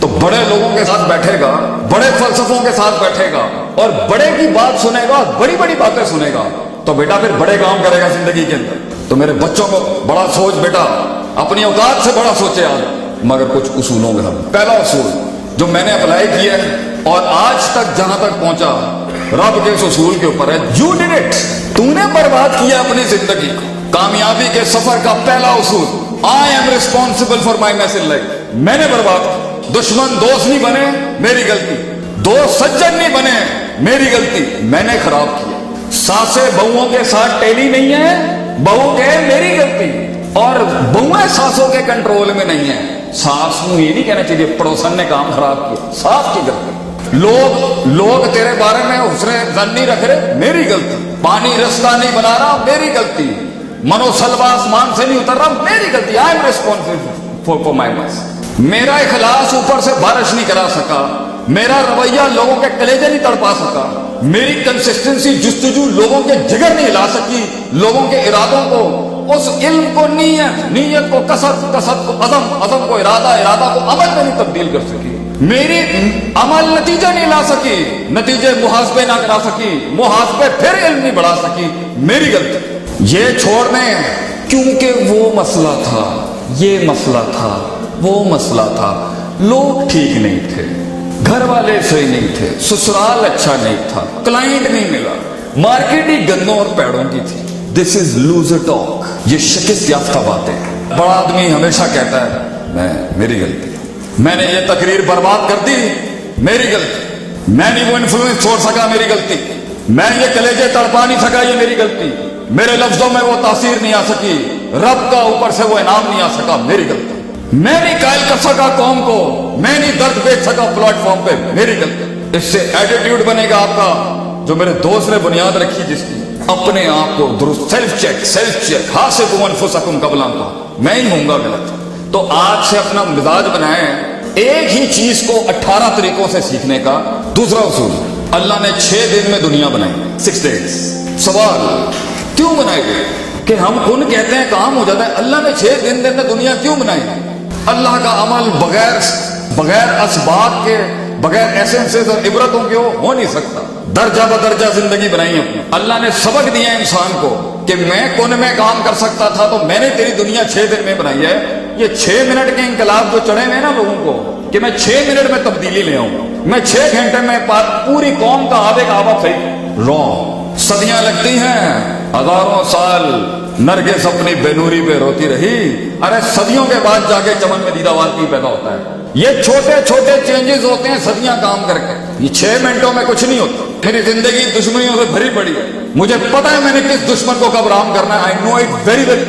تو بڑے لوگوں کے ساتھ بیٹھے گا, بڑے فلسفوں کے ساتھ بیٹھے گا اور بڑے کی بات سنے گا, بڑی بڑی باتیں سنے گا, تو بیٹا پھر بڑے کام کرے گا زندگی کے اندر. تو میرے بچوں کو بڑا سوچ بیٹا, اپنی اوقات سے بڑا سوچے آج, مگر کچھ اصولوں کے ساتھ. پہلا اصول جو میں نے اپلائی کیا ہے اور آج تک جہاں تک پہنچا رب کے اس اصول کے اوپر ہے, یو ڈیڈ اٹ, تو نے برباد کیا اپنی زندگی کو. کامیابی کے سفر کا پہلا اصول, I am responsible for my mass in life. میں نے برباد کیا. دشمن دوست نہیں بنے, میری غلطی. دوست سجن نہیں بنے, میری غلطی, میں نے خراب کیا. ساسیں بہوؤں کے ساتھ ٹیلی نہیں ہے, بہو کے میری غلطی. اور بہویں ساسوں کے کنٹرول میں نہیں ہے. ساس کو یہ نہیں کہنا چاہیے پڑوسن نے کام خراب کیا, ساس کی غلطی. لوگ تیرے بارے میں حسن ظن نہیں رکھ رہے, میری غلطی. پانی رستہ نہیں بنا رہا, میری غلطی. منو سلوا آسمان سے نہیں اتر رہا, میری غلطی. I am responsible for my mass. میرا اخلاص اوپر سے بارش نہیں کرا سکا, میرا رویہ لوگوں کے کلیجے نہیں تڑپا سکا, میری کنسسٹنسی جستجو لوگوں کے جگر نہیں ہلا سکی, لوگوں کے ارادوں کو, اس علم کو نیت کو کسب کو عزم کو ارادہ کو عمل میں نہیں تبدیل کر سکی. میری عمل نتیجہ نہیں لا سکی, نتیجے محاسبے نہ کرا سکی, محاسبے پھر علم نہیں بڑھا سکی, میری غلطی. یہ چھوڑنے کیونکہ وہ مسئلہ تھا, یہ مسئلہ تھا, وہ مسئلہ تھا, لوگ ٹھیک نہیں تھے, گھر والے صحیح نہیں تھے, سسرال اچھا نہیں تھا, کلائنٹ نہیں ملا, مارکیٹ ہی گندوں اور پیڑوں کی تھی. دس از لوزر ٹاک, یہ شکست یافتہ باتیں. بڑا آدمی ہمیشہ کہتا ہے میری غلطی, میں نے یہ تقریر برباد کر دی, میری غلطی, میں نہیں وہ انفلوئنس چھوڑ سکا, میری غلطی, میں یہ کلیجے تڑپا نہیں سکا, یہ میری غلطی, میرے لفظوں میں وہ تاثیر نہیں آ سکی, رب کا اوپر سے وہ انعام نہیں آ سکا, میری غلطی. میں نہیں قائل کر سکا قوم کو, میں نہیں درد بیچ سکا پلیٹ فارم پہ, میری غلطی. اس سے ایٹیٹیوڈ بنے گا آپ کا, جو میرے دوست نے بنیاد رکھی جس کی, اپنے آپ کو درست سیلف چیک, حاسبوا انفسکم قبل ان تحاسبوا, میں ہی ہوں گا غلط. تو آج سے اپنا مزاج بنائیں, ایک ہی چیز کو 18 طریقوں سے سیکھنے کا. دوسرا اصول, اللہ نے 6 دن میں دنیا بنائی, 6 days. سوال کیوں بنائی گئی کہ ہم کن کہتے ہیں کام ہو جاتا ہے, اللہ نے 6 دن میں دنیا کیوں بنائی؟ اللہ کا عمل بغیر اسباب کے, بغیر ایسنسز اور عبرتوں کے ہو نہیں سکتا. درجہ بدرجہ زندگی بنائی اپنی. اللہ نے سبق دیا انسان کو کہ میں کن میں کام کر سکتا تھا, تو میں نے تیری دنیا 6 دن میں بنائی ہے. یہ 6 منٹ کے انقلاب جو چڑھے ہوئے نا لوگوں کو کہ میں 6 منٹ میں تبدیلی لے آؤں, میں 6 گھنٹے میں پوری قوم کا آب کعبہ صحیح, رونگ. صدیاں لگتی ہیں, ہزاروں سال نرگس اپنی بینوری پہ روتی رہی, ارے صدیوں کے بعد جا کے چمن میں دیدہ واقعی پیدا ہوتا ہے. یہ چھوٹے چھوٹے چینجز ہوتے ہیں صدیاں کام کر کے, یہ 6 منٹوں میں کچھ نہیں ہوتا. میری زندگی دشمنیوں سے بھری پڑی ہے, مجھے پتا ہے میں نے کس دشمن کو کب رام کرنا ہے. I know it very well,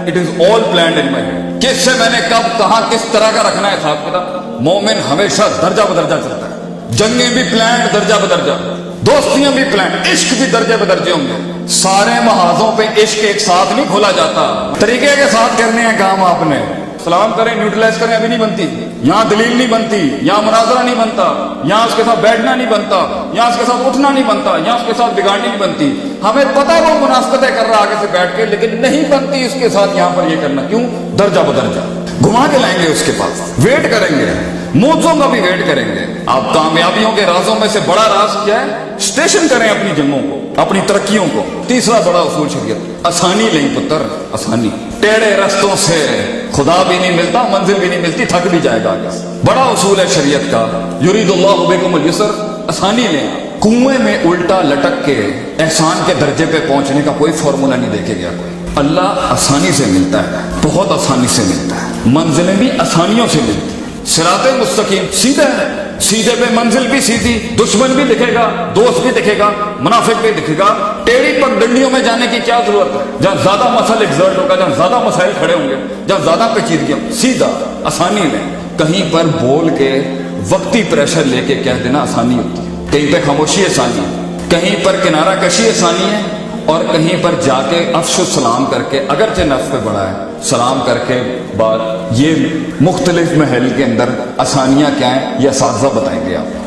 it is all planned in my head. کس سے میں نے کب کہاں کس طرح کا رکھنا ہے حساب کتاب. مومن ہمیشہ درجہ بدرجہ چلتا ہے, جنگیں بھی پلانڈ درجہ بدرجہ, دوستیاں بھی پلانڈ, عشق بھی درجے بدرجے ہوں گے. سارے محاذوں پہ عشق ایک ساتھ نہیں کھولا جاتا, طریقے کے ساتھ کرنے ہیں کام. آپ نے سلام کریں, نیوٹرلائز کریں, ابھی نہیں بنتی. یہاں دلیل نہیں بنتی, یہاں مناظرہ نہیں بنتا, یہاں اس کے ساتھ بیٹھنا نہیں بنتا, یہاں اس کے ساتھ اٹھنا نہیں بنتا, یہاں اس کے ساتھ بگاڑنی نہیں بنتی. ہمیں پتہ ہے وہ مناسبتیں کر رہا آگے سے بیٹھ کے, لیکن نہیں بنتی اس کے ساتھ یہاں پر یہ کرنا. کیوں؟ درجہ بدرجہ گھما کے لائیں گے اس کے پاس, ویٹ کریں گے, موجوں کا بھی ویٹ کریں گے. آپ کامیابیوں کے رازوں میں سے بڑا راز کیا ہے؟ اسٹیشن کریں اپنی جنگوں کو, اپنی ترقیوں کو. تیسرا بڑا اصول شریعت, آسانی لیں پتر, آسانی. ٹیڑھے رستوں سے خدا بھی نہیں ملتا, منزل بھی نہیں ملتی, تھک بھی جائے گا. بڑا اصول ہے شریعت کا, یرید اللہ بکم الیسر, آسانی لیں. کنویں میں الٹا لٹک کے احسان کے درجے پہ پہنچنے کا کوئی فارمولا نہیں دیکھے گیا کوئی. اللہ آسانی سے ملتا ہے, بہت آسانی سے ملتا ہے, منزلیں بھی آسانیوں سے ملتی. صراط مستقیم سیدھا ہے, سیدھے پہ منزل بھی سیدھی, دشمن بھی دکھے گا, دوست بھی دکھے گا, منافق بھی دکھے گا. ٹیڑھی پگڈنڈیوں میں جانے کی کیا ضرورت ہے؟ جہاں زیادہ مسئلہ ایگزرٹ ہوگا, جہاں زیادہ مسائل کھڑے ہوں گے, جہاں زیادہ پیچیدگیاں, سیدھا آسانی لیں. کہیں پر بول کے وقتی پریشر لے کے کہہ دینا آسانی ہوتی ہے, کہیں پہ خاموشی آسانی ہے, کہیں پر کنارہ کشی آسانی ہے, اور کہیں پر جا کے افش و سلام کر کے, اگرچہ نفس پہ بڑا ہے, سلام کر کے بعد. یہ مختلف محل کے اندر آسانیاں کیا ہیں یہ اساتذہ بتائیں گے آپ.